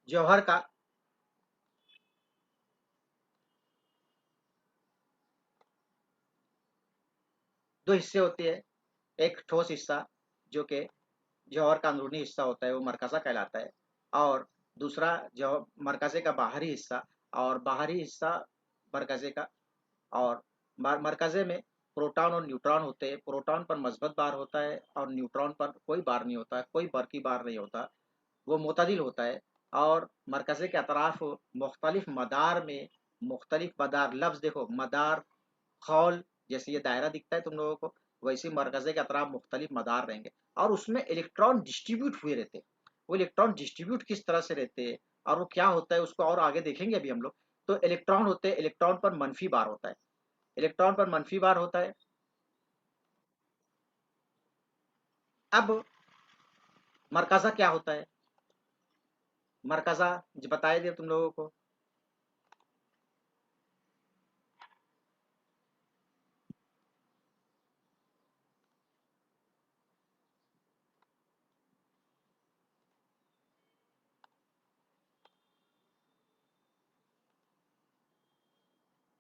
जौहर का दो हिस्से होते हैं, एक ठोस हिस्सा जो कि जौहर का अंदरूनी हिस्सा होता है वो मरकज़ा कहलाता है, और दूसरा जो मरकज़े का बाहरी हिस्सा, और बाहरी हिस्सा मरकज़े का, और मरकज़े में प्रोटॉन और न्यूट्रॉन होते हैं। प्रोटॉन पर मस्बत बार होता है और न्यूट्रॉन पर कोई बार नहीं होता, कोई बरकी बार नहीं होता, वो मुतदिल होता है। और मरकज़े के अतराफ मुख्तलिफ मदार में, मुख्तलिफ मदार, लफ्ज़ देखो मदार, खौल, जैसे ये दायरा दिखता है तुम लोगों को, वैसे मरकज़े के अतराफ मुख्तलिफ मदार रहेंगे और उसमें इलेक्ट्रॉन डिस्ट्रीब्यूट हुए रहते हैं। वो इलेक्ट्रॉन डिस्ट्रीब्यूट किस तरह से रहते हैं और वो क्या होता है उसको और आगे देखेंगे अभी हम लोग। तो इलेक्ट्रॉन होते हैं, इलेक्ट्रॉन पर मनफी बार होता है, इलेक्ट्रॉन पर मनफी बार होता है। अब मरकज़ा क्या होता है, मरकज़ा जो बताए दे तुम लोगों को।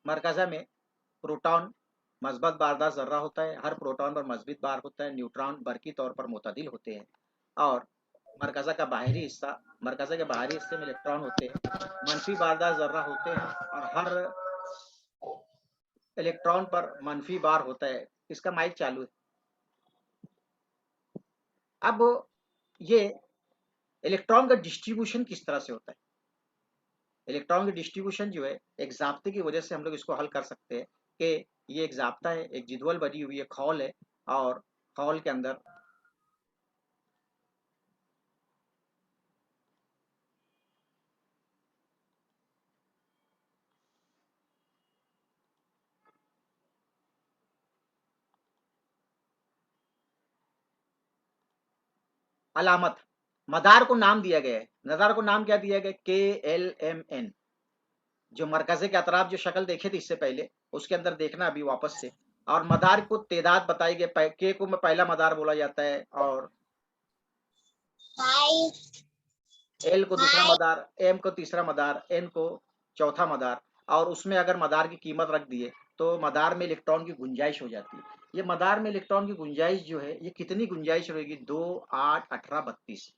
मरकज़ा में प्रोटॉन मस्बत बारदार ज़र्रा होता है, हर प्रोटॉन पर मस्बत बार होता है, न्यूट्रॉन बरकी तौर पर मुतदिल होते हैं। और मरकज़ा का बाहरी हिस्सा, मरकज़ा के बाहरी हिस्से में इलेक्ट्रॉन होते हैं, मनफी बारदार ज़र्रा होते हैं और हर इलेक्ट्रॉन पर मनफी बार होता है। इसका माइक चालू है। अब ये इलेक्ट्रॉन का डिस्ट्रीब्यूशन किस तरह से होता है, इलेक्ट्रॉन की डिस्ट्रीब्यूशन जो है एक ज़ाब्ते की वजह से हम लोग इसको हल कर सकते हैं कि ये एक ज़ाब्ता है, एक जिदवल बनी हुई है, खौल है, और खौल के अंदर अलामत, मदार को नाम दिया गया है, मदार को नाम क्या दिया गया, KLMN। जो मरकज़े के अतराफ जो शक्ल देखे थे इससे पहले, उसके अंदर देखना अभी वापस से। और मदार को तादाद बताई गई, के को में पहला मदार बोला जाता है, और एल को दूसरा मदार, एम को तीसरा मदार, एन को चौथा मदार। और उसमें अगर मदार की कीमत रख दिए तो मदार में इलेक्ट्रॉन की गुंजाइश हो जाती है। ये मदार में इलेक्ट्रॉन की गुंजाइश जो है, ये कितनी गुंजाइश रहेगी, 2, 8, 18, 32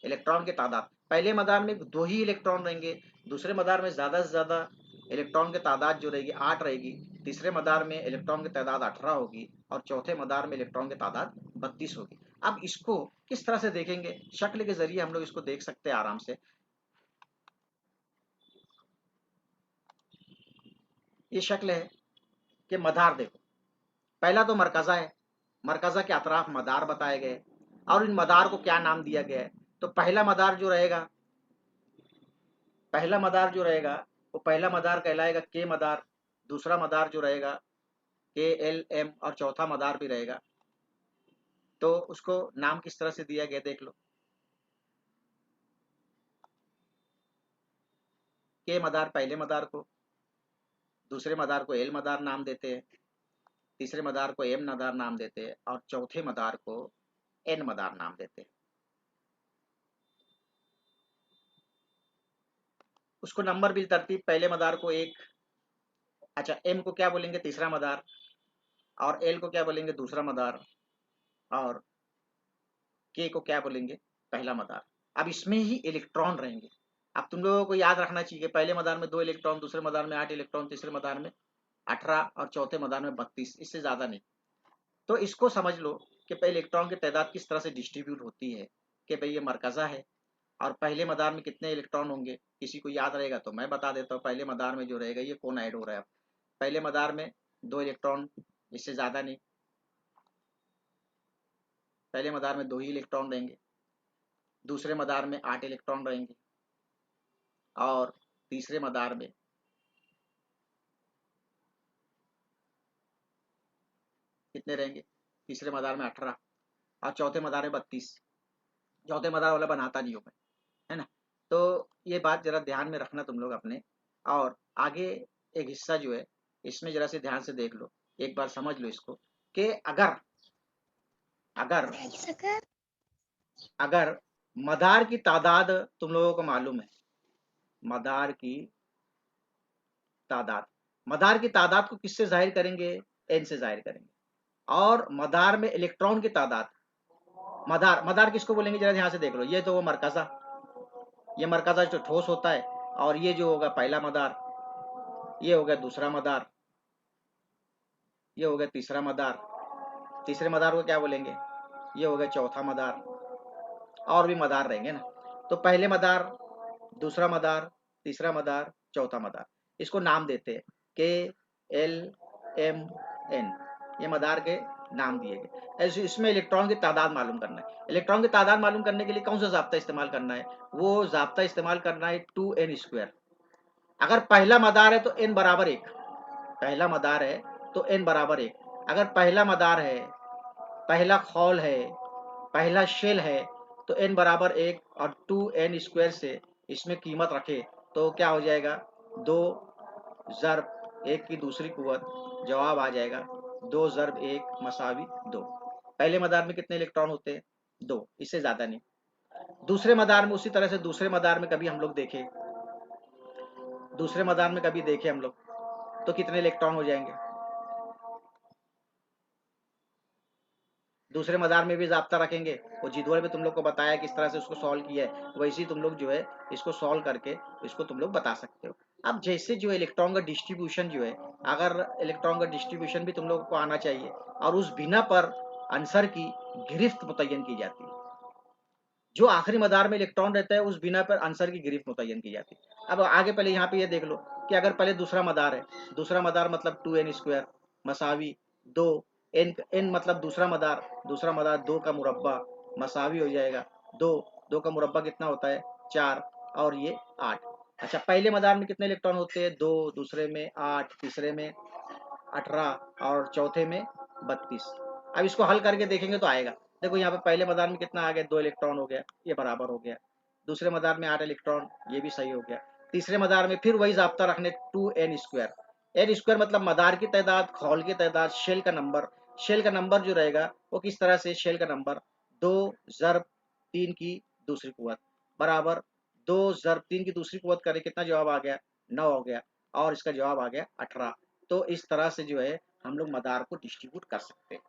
इलेक्ट्रॉन के तादाद। पहले मदार में दो ही इलेक्ट्रॉन रहेंगे, दूसरे मदार में ज़्यादा से ज़्यादा इलेक्ट्रॉन की तादाद जो रहेगी 8 रहेगी, तीसरे मदार में इलेक्ट्रॉन की तादाद 18 होगी, और चौथे मदार में इलेक्ट्रॉन की तादाद 32 होगी। अब इसको किस तरह से देखेंगे, शक्ल के जरिए हम लोग इसको देख सकते हैं आराम से। ये शक्ल है कि मदार देखो, पहला तो मरकज़ा है, मरकज़ा के अतराफ मदार बताए गए और इन मदार को क्या नाम दिया गया है। तो पहला मदार जो रहेगा, पहला मदार जो रहेगा वो पहला मदार कहलाएगा के मदार, दूसरा मदार जो रहेगा KLM, और चौथा मदार भी रहेगा। तो उसको नाम किस तरह से दिया गया देख लो। के मदार पहले मदार को, दूसरे मदार को एल मदार नाम देते हैं, तीसरे मदार को एम मदार नाम देते हैं, और चौथे मदार को एन मदार नाम देते हैं। उसको नंबर बिल तरतीब, पहले मदार को एक, अच्छा एम को क्या बोलेंगे, तीसरा मदार, और एल को क्या बोलेंगे, दूसरा मदार, और के को क्या बोलेंगे, पहला मदार। अब इसमें ही इलेक्ट्रॉन रहेंगे। अब तुम लोगों को याद रखना चाहिए, पहले मदार में 2 इलेक्ट्रॉन, दूसरे मदार में 8 इलेक्ट्रॉन, तीसरे मदार में 18, और चौथे मदार में 32, इससे ज़्यादा नहीं। तो इसको समझ लो कि पहले इलेक्ट्रॉन की तादाद किस तरह से डिस्ट्रीब्यूट होती है, कि भाई ये मरकज़ा है और पहले मदार में कितने इलेक्ट्रॉन होंगे। किसी को याद रहेगा तो मैं बता देता हूँ, पहले मदार में जो रहेगा ये कौन ऐड हो रहा है। पहले मदार में 2 इलेक्ट्रॉन, इससे ज़्यादा नहीं। पहले मदार में 2 ही इलेक्ट्रॉन रहेंगे, दूसरे मदार में 8 इलेक्ट्रॉन रहेंगे, और तीसरे मदार में कितने रहेंगे, तीसरे मदार में 18, और चौथे मदार में 32। चौथे मदार वाला बनाता नहीं हूँ मैं, है ना। तो ये बात जरा ध्यान में रखना तुम लोग अपने। और आगे एक हिस्सा जो है इसमें जरा से ध्यान से देख लो, एक बार समझ लो इसको, कि अगर अगर अगर मदार की तादाद तुम लोगों को मालूम है, मदार की तादाद। मदार की तादाद को किससे जाहिर करेंगे? n से जाहिर करेंगे। और मदार में इलेक्ट्रॉन की तादाद, मदार मदार किसको बोलेंगे जरा ध्यान से देख लो। ये तो वो मरकज़ा, ये मरकज़ा जो ठोस होता है, और ये जो होगा पहला मदार, ये हो गया दूसरा मदार, ये हो गया तीसरा मदार, तीसरे मदार को क्या बोलेंगे? ये हो गया चौथा मदार, और भी मदार रहेंगे ना। तो पहले मदार, दूसरा मदार, तीसरा मदार, चौथा मदार, इसको नाम देते हैं के एल एम एन, ये मदार के नाम दिए गए। ऐसे इसमें इलेक्ट्रॉन की तादाद मालूम करना है। इलेक्ट्रॉन की तादाद मालूम करने के लिए कौन सा ज़ाब्ता इस्तेमाल करना है? वो ज़ाब्ता इस्तेमाल करना है 2n²। अगर पहला मदार है तो n बराबर 1, पहला मदार है तो n बराबर 1। अगर पहला मदार है, पहला खौल है, पहला शेल है, तो n बराबर 1 और 2n² से इसमें कीमत रखे तो क्या हो जाएगा? 2 ज़र्ब 1 की दूसरी कुव्वत, जवाब आ जाएगा 2 ज़र्ब 1 मसावी 2। पहले मदार में कितने इलेक्ट्रॉन होते हैं? 2, इससे ज़्यादा नहीं। दूसरे मदार में उसी तरह से, दूसरे मदार में कभी हम लोग देखें, दूसरे मदार में कभी देखें हम लोग, तो कितने इलेक्ट्रॉन हो जाएंगे? दूसरे मदार में भी ज़ाब्ता रखेंगे, वो जिदवल में तुम लोग को बताया किस तरह से उसको सॉल्व किया है, वैसे ही तुम लोग जो है इसको सॉल्व करके इसको तुम लोग बता सकते हो। अब जैसे जो इलेक्ट्रॉन का डिस्ट्रीब्यूशन जो है, अगर इलेक्ट्रॉन का डिस्ट्रीब्यूशन भी तुम लोगों को आना चाहिए, और उस बिना पर आंसर की गिरफ्त मुतय्यन की जाती है। जो आखिरी मदार में इलेक्ट्रॉन रहता है उस बिना पर आंसर की गिरफ्त मुतय्यन की जाती है। अब आगे पहले यहाँ पे ये देख लो कि अगर पहले दूसरा मदार है, दूसरा मदार मतलब 2n² मसावी 2, n मतलब दूसरा मदार 2 का मुरब्बा मसावी हो जाएगा 2, 2 का मुरब्बा कितना होता है? 4, और ये 8। अच्छा, पहले मदार में कितने इलेक्ट्रॉन होते हैं? 2, दूसरे में 8, तीसरे में 18 और चौथे में 32। अब इसको हल करके देखेंगे तो आएगा। देखो यहाँ पे पहले मदार में कितना आ गया? 2 इलेक्ट्रॉन हो गया, ये बराबर हो गया। दूसरे मदार में 8 इलेक्ट्रॉन, ये भी सही हो गया। तीसरे मदार में फिर वही ज़ाब्ता रखने 2n²। n² मतलब मदार की तादाद, खौल की तादाद, शेल का नंबर। शेल का नंबर जो रहेगा वो किस तरह से? शेल का नंबर 2 ज़र्ब 3 की दूसरी कुव्वत बराबर 2 ज़र्ब 3 की दूसरी कुव्वत करें, कितना जवाब आ गया? 9 हो गया, और इसका जवाब आ गया 18। तो इस तरह से जो है हम लोग मदार को डिस्ट्रीब्यूट कर सकते हैं।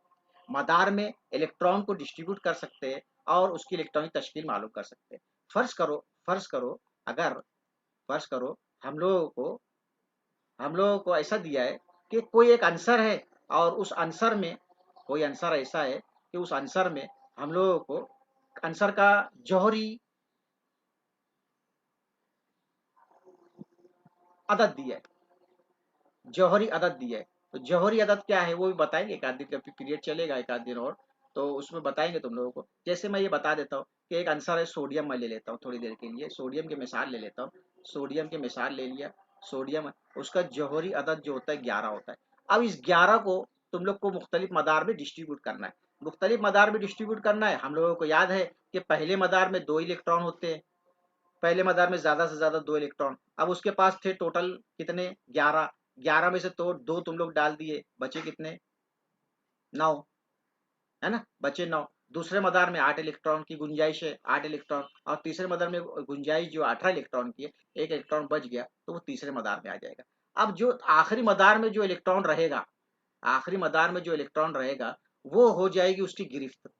मदार में इलेक्ट्रॉन को डिस्ट्रीब्यूट कर सकते हैं और उसकी इलेक्ट्रॉनिक तश्कील मालूम कर सकते हैं। फर्ज करो अगर फर्ज करो हम लोगों को ऐसा दिया है कि कोई एक आंसर है, और उस आंसर में कोई आंसर ऐसा है कि उस आंसर में हम लोगों को आंसर का जौहरी अदद दिया है, जौहरी अदद दिया है। तो जौहरी अदद क्या है वो भी बताएंगे, एक आध दिन का पीरियड चलेगा, एक आध दिन और, तो उसमें बताएंगे तुम लोगों को। जैसे मैं ये बता देता हूँ कि एक आंसर है सोडियम, मैं ले लेता हूँ थोड़ी देर के लिए, सोडियम की मिसाल ले लेता हूँ। सोडियम की मिसाल ले लिया, सोडियम उसका जौहरी अदद जो होता है 11 होता है। अब इस 11 को तुम लोग को मुख्तलिफ मदार में डिस्ट्रीब्यूट करना है। मुख्तलिफ मदार में डिस्ट्रीब्यूट करना है, हम लोगों को याद है कि पहले मदार में 2 इलेक्ट्रॉन होते हैं, पहले मदार में ज्यादा से ज्यादा 2 इलेक्ट्रॉन। अब उसके पास थे टोटल कितने? 11। 11 में से तो 2 तुम लोग डाल दिए, बचे कितने? 9, है ना, बचे 9। दूसरे मदार में 8 इलेक्ट्रॉन की गुंजाइश है, 8 इलेक्ट्रॉन, और तीसरे मदार में गुंजाइश जो 18 इलेक्ट्रॉन की है, एक इलेक्ट्रॉन बच गया तो वो तीसरे मदार में आ जाएगा। अब जो आखिरी मदार में जो इलेक्ट्रॉन रहेगा, आखिरी मदार में जो इलेक्ट्रॉन रहेगा वो हो जाएगी उसकी गिरफ्त।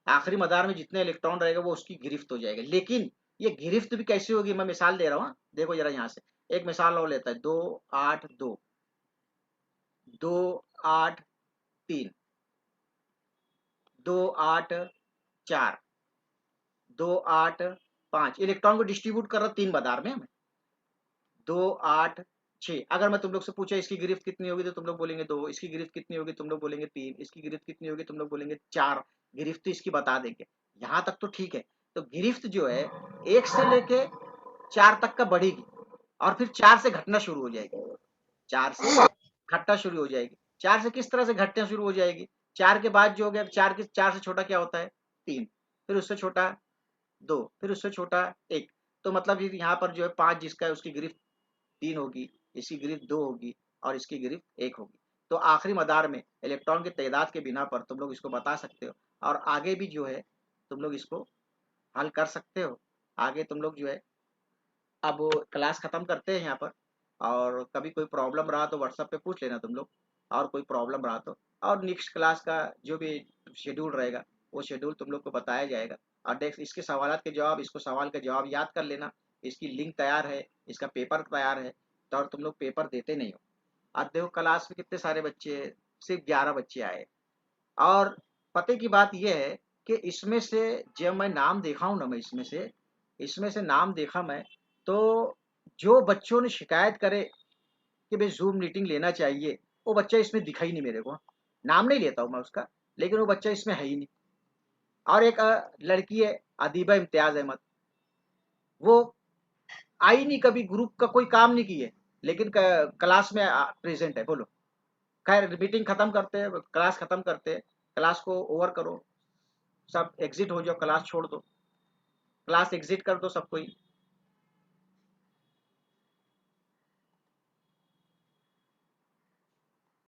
आखिरी मदार में जितने इलेक्ट्रॉन रहेगा वो उसकी गिरफ्त हो जाएगा। लेकिन ये गिरफ्त भी कैसी होगी, मैं मिसाल दे रहा हूँ, देखो जरा यहाँ से एक मिसाल और लेता है। 2 8 2, 2 8 3, 2 8 4, 2 8 5 इलेक्ट्रॉन को डिस्ट्रीब्यूट कर रहा 3 मदार में। 2 8 6, अगर मैं तुम लोग से पूछा इसकी गिरफ्त कितनी होगी तो तुम लोग बोलेंगे 2, इसकी गिरफ्त कितनी होगी तुम लोग बोलेंगे 3, इसकी गिरफ्त कितनी होगी तुम लोग बोलेंगे 4। गिरफ्त तो इसकी बता देंगे, यहाँ तक तो ठीक है। तो गिरफ्त जो है 1 से लेके 4 तक का बढ़ेगी, और फिर 4 से घटना शुरू हो जाएगी, 4 से घटना शुरू हो जाएगी। 4 से किस तरह से घटना शुरू हो जाएगी? 4 के बाद जो हो गया, 4 से छोटा क्या होता है? 3, फिर उससे छोटा 2, फिर उससे छोटा 1। तो मतलब ये यहाँ पर जो है 5 जिसका है उसकी गिरफ्त 3 होगी, इसकी गिरफ्त 2 होगी, और इसकी गिरफ्त 1 होगी। तो आखिरी मदार में इलेक्ट्रॉन की तादाद के बिना पर तुम लोग इसको बता सकते हो, और आगे भी जो है तुम लोग इसको हल कर सकते हो, आगे तुम लोग जो है अब क्लास खत्म करते हैं यहाँ पर, और कभी कोई प्रॉब्लम रहा तो व्हाट्सएप पे पूछ लेना तुम लोग, और कोई प्रॉब्लम रहा तो, और नेक्स्ट क्लास का जो भी शेड्यूल रहेगा वो शेड्यूल तुम लोग को बताया जाएगा। और देख इसके सवालात के जवाब, इसको सवाल के जवाब याद कर लेना, इसकी लिंक तैयार है, इसका पेपर तैयार है, तो और तुम लोग पेपर देते नहीं हो। और देखो क्लास में कितने सारे बच्चे हैं, सिर्फ 11 बच्चे आए। और पते की बात यह है कि इसमें से जब मैं नाम देखा हूँ ना, मैं इसमें से नाम देखा मैं, तो जो बच्चों ने शिकायत करे कि भाई जूम मीटिंग लेना चाहिए, वो बच्चा इसमें दिखा ही नहीं मेरे को। नाम नहीं लेता हूँ मैं उसका, लेकिन वो बच्चा इसमें है ही नहीं। और एक लड़की है, अदीबा इम्तियाज अहमद, वो आई नहीं, कभी ग्रुप का कोई काम नहीं की है, लेकिन क्लास में प्रेजेंट है। बोलो। खैर मीटिंग खत्म करते हैं, क्लास खत्म करते हैं, क्लास को ओवर करो, सब एग्जिट हो जाओ, क्लास छोड़ दो, क्लास एग्जिट कर दो सब कोई।